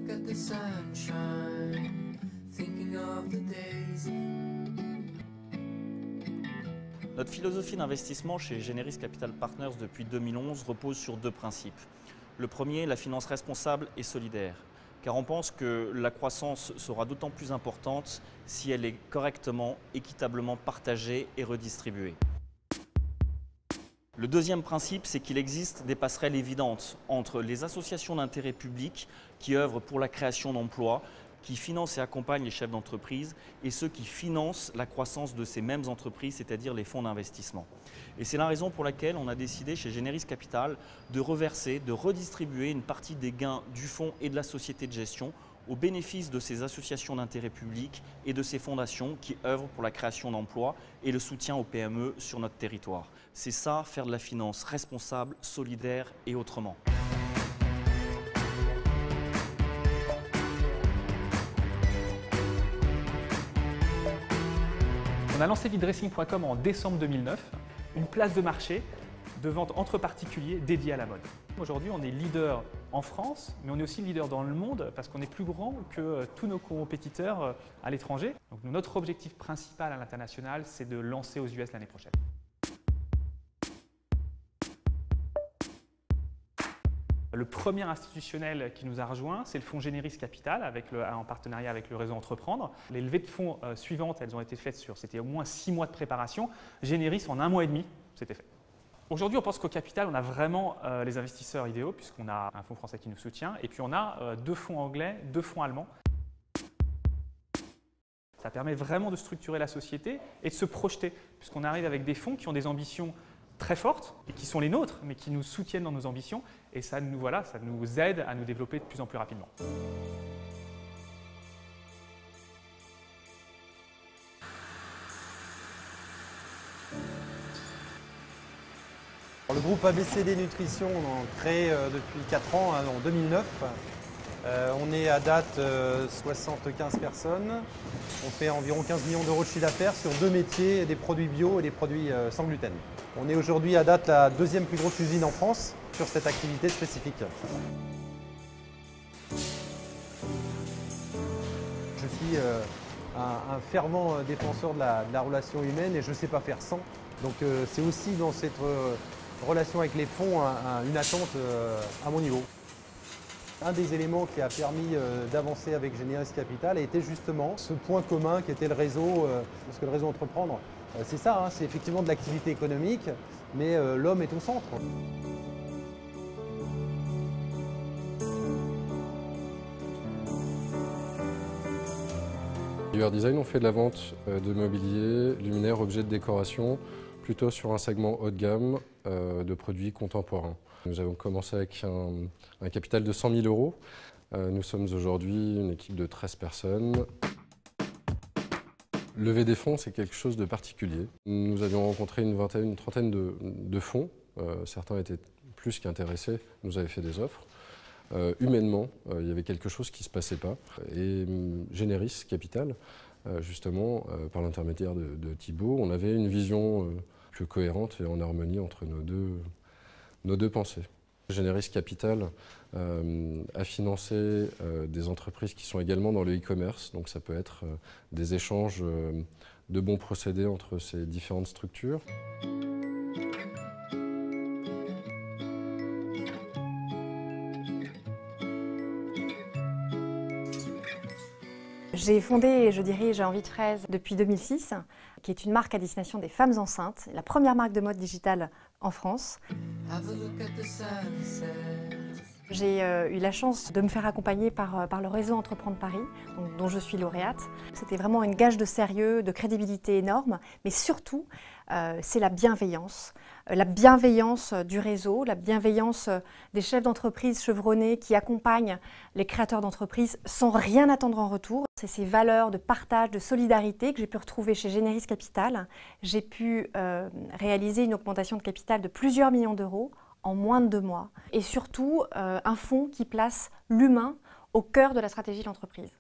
look at the sunshine, thinking of the days. Notre philosophie d'investissement chez Generis Capital Partners depuis 2011 repose sur deux principes. Le premier, la finance responsable et solidaire, car on pense que la croissance sera d'autant plus importante si elle est correctement, équitablement partagée et redistribuée. Le deuxième principe, c'est qu'il existe des passerelles évidentes entre les associations d'intérêt public qui œuvrent pour la création d'emplois, qui financent et accompagnent les chefs d'entreprise et ceux qui financent la croissance de ces mêmes entreprises, c'est-à-dire les fonds d'investissement. Et c'est la raison pour laquelle on a décidé chez Generis Capital de reverser, de redistribuer une partie des gains du fonds et de la société de gestion au bénéfice de ces associations d'intérêt public et de ces fondations qui œuvrent pour la création d'emplois et le soutien aux PME sur notre territoire. C'est ça, faire de la finance responsable, solidaire et autrement. On a lancé vidressing.com en décembre 2009, une place de marché de vente entre particuliers dédiée à la mode. Aujourd'hui, on est leader en France, mais on est aussi leader dans le monde parce qu'on est plus grand que tous nos compétiteurs à l'étranger. Donc, notre objectif principal à l'international, c'est de lancer aux US l'année prochaine. Le premier institutionnel qui nous a rejoint, c'est le fonds Generis Capital, en partenariat avec le réseau Entreprendre. Les levées de fonds suivantes, elles ont été faites c'était au moins 6 mois de préparation. Generis, en 1 mois et demi, c'était fait. Aujourd'hui, on pense qu'au capital, on a vraiment les investisseurs idéaux, puisqu'on a un fonds français qui nous soutient, et puis on a 2 fonds anglais, 2 fonds allemands. Ça permet vraiment de structurer la société et de se projeter, puisqu'on arrive avec des fonds qui ont des ambitions très fortes et qui sont les nôtres, mais qui nous soutiennent dans nos ambitions. Et ça nous aide à nous développer de plus en plus rapidement. Le groupe ABCD Nutrition, créé depuis 4 ans, en 2009. On est à date 75 personnes. On fait environ 15 millions d'euros de chiffre d'affaires sur 2 métiers, des produits bio et des produits sans gluten. On est aujourd'hui à date la 2e plus grosse usine en France sur cette activité spécifique. Je suis un fervent défenseur de la relation humaine et je ne sais pas faire sans. Donc c'est aussi dans cette relation avec les fonds une attente à mon niveau. Un des éléments qui a permis d'avancer avec Generis Capital était justement ce point commun qui était le réseau, parce que le réseau Entreprendre, c'est ça, hein, c'est effectivement de l'activité économique, mais l'homme est au centre. UR Design, on fait de la vente de mobilier, luminaires, objets de décoration, plutôt sur un segment haut de gamme de produits contemporains. Nous avons commencé avec un capital de 100 000 euros. Nous sommes aujourd'hui une équipe de 13 personnes. Lever des fonds, c'est quelque chose de particulier. Nous avions rencontré une trentaine de fonds. Certains étaient plus qu'intéressés, nous avaient fait des offres. Humainement, il y avait quelque chose qui ne se passait pas. Et Generis Capital, justement, par l'intermédiaire de Thibaut, on avait une vision plus cohérente et en harmonie entre nos deux pensées. Generis Capital a financé des entreprises qui sont également dans le e-commerce, donc ça peut être des échanges de bons procédés entre ces différentes structures. J'ai fondé et je dirige Envie de Fraise depuis 2006, qui est une marque à destination des femmes enceintes, la première marque de mode digitale en France. J'ai eu la chance de me faire accompagner par le réseau Entreprendre Paris, dont je suis lauréate. C'était vraiment une gage de sérieux, de crédibilité énorme, mais surtout, c'est la bienveillance du réseau, la bienveillance des chefs d'entreprise chevronnés qui accompagnent les créateurs d'entreprises sans rien attendre en retour. C'est ces valeurs de partage, de solidarité que j'ai pu retrouver chez Generis Capital. J'ai pu réaliser une augmentation de capital de plusieurs millions d'euros en moins de 2 mois. Et surtout, un fonds qui place l'humain au cœur de la stratégie de l'entreprise.